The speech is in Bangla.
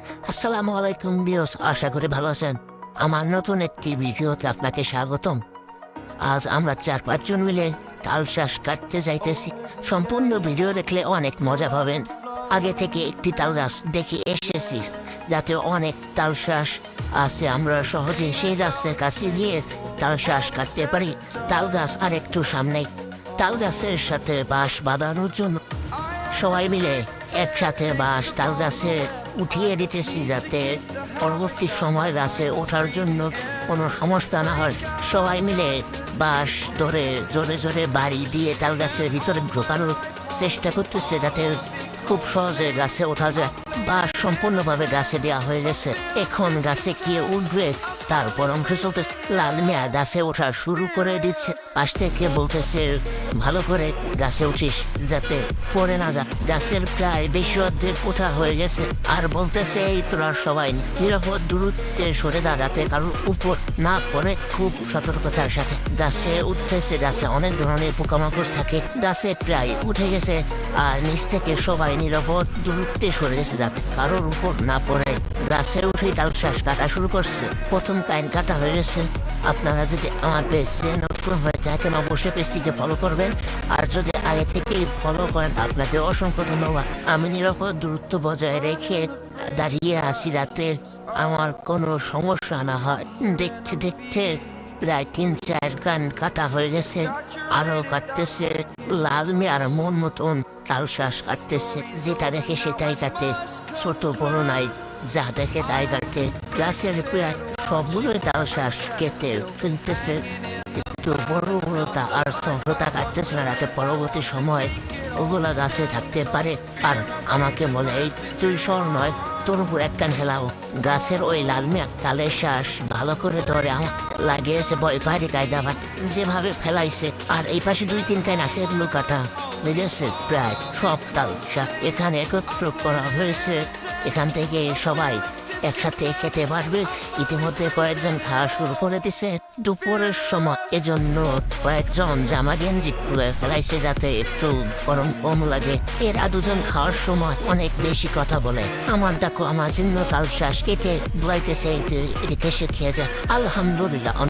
আসসালামু আলাইকুম বিয়স, আশা করি ভালো আছেন। আমার নতুন একটি ভিডিওতে আপনাকে স্বাগতম। আজ আমরা 4-5 জন মিলে তাল শাঁস কাটতে যাইতেছি। সম্পূর্ণ ভিডিও দেখলে অনেক মজা পাবেন। আগে থেকে একটি তাল গাছ দেখে এসেছি, যাতে অনেক তাল শাঁস আছে। আমরা সহজে সেই গাছের কাছে গিয়ে তাল শাঁস কাটতে পারি। তাল গাছ আর একটু সামনে, তাল গাছের সাথে বাঁশ বাঁধানোর জন্য সবাই মিলে একসাথে বাঁশ তাল গাছে উঠিয়ে দিতেছি, যাতে পরবর্তী সময় গাছে ওঠার জন্য কোনো সমস্যা না হয়। সবাই মিলে বাঁশ ধরে জোরে জোরে বাড়ি দিয়ে তাল গাছের ভিতরে ঢোকানোর চেষ্টা করতেছে, যাতে খুব সহজে গাছে ওঠা যায়। বাঁশ সম্পূর্ণভাবে গাছে দেওয়া হয়ে গেছে। এখন গাছে কে উঠবে তার পরামর্শ চলতেছে। লাল মিয়া গাছে ওঠা শুরু করে দিচ্ছে। পাশ থেকে বলতেছে, ভালো করে গাছে উঠিস যাতে পড়ে না যা। গাছের প্রায় বেশি অর্ধেক ওঠা হয়ে গেছে। আর বলতেছে, এই তোরা সবাই নিরাপদ দূরত্বে সরে যা, যাতে কারোর উপর না পড়ে। খুব সতর্কতার সাথে গাছে উঠতেছে। গাছে অনেক ধরনের পোকামাকড় থাকে। গাছে প্রায় উঠে গেছে, আর নিচ থেকে সবাই নিরাপদ দূরত্বে সরে গেছে, যাতে কারোর উপর না পড়ে। গাছে উঠেই তাল শাঁস কাটা শুরু করছে। প্রথম কাইন কাটা হয়ে গেছে। আপনারা যদি আমার পেজে নতুন হয়ে থাকেন, অবশ্যই পেজটিকে ফলো করবেন। আর যদি আগে থেকেই ফলো করেন, আপনাকে অসংখ্য ধন্যবাদ। আমি নিরাপদ দূরত্ব বজায় রেখে দাঁড়িয়ে আছি, যাতে আমার কোনো সমস্যা না হয়। দেখতে দেখতে প্রায় 3-4 কান কাটা হয়ে গেছে। আরো কাটতেছে। লাল মিয়ার মন মতন তাল শাঁস কাটতেছে, যেটা দেখে সেটাই কাটে। ছোট বড় নাই, যা দেখে তাই কাটে। গাছের প্রায় সবগুলোই তাল শাঁস কেটে ফেলতেছে। একটু বড় বড়টা আর ছোটটা কাটতেছে না, যাতে পরবর্তী সময় ওগুলা গাছে থাকতে পারে। আর আমাকে বলে, এই তুই সর নয়, তোর উপর একটা হেলাও। গাছের ওই লাল মেঘ তালের শ্বাস ভালো করে ধরে আমার লাগিয়েছে। ভয় পাহাড়ি কায়দা ভাত যেভাবে ফেলাইছে। আর এই পাশে 2-3 কাইন আছে, এগুলো কাটা বুঝেছে। প্রায় সব তাল শাক এখানে একত্র করা হয়েছে। এখান থেকে সবাই একসাথে খেতে পারবে। ইতিমধ্যে কয়েকজন খাওয়া শুরু করে দিছে দুপুরের সময়। এজন্য কয়েকজন জামা গেঞ্জি খুলে ফেলাইছে, যাতে একটু গরম কম লাগে। এরা দুজন খাওয়ার সময় অনেক বেশি কথা বলে। আমার দেখো, আমার জন্য তাল শাঁস কেটে বুলাইতেছে, এদিকে সে খেয়ে যায়। আলহামদুলিল্লাহ।